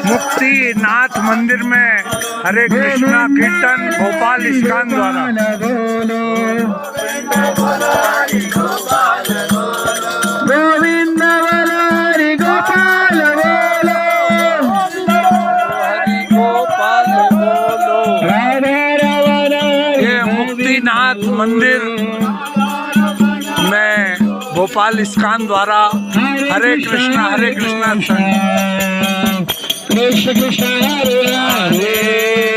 मुक्तिनाथ मंदिर में हरे कृष्णा कीर्तन भोपाल इस्कान द्वारा। गोविंद बोलो हरि गोपाल बोलो, हरि गोपाल बोलो। ये मुक्तिनाथ मंदिर में भोपाल इस्कान द्वारा हरे कृष्णा कृष्ण कृष्ण हरे हरे।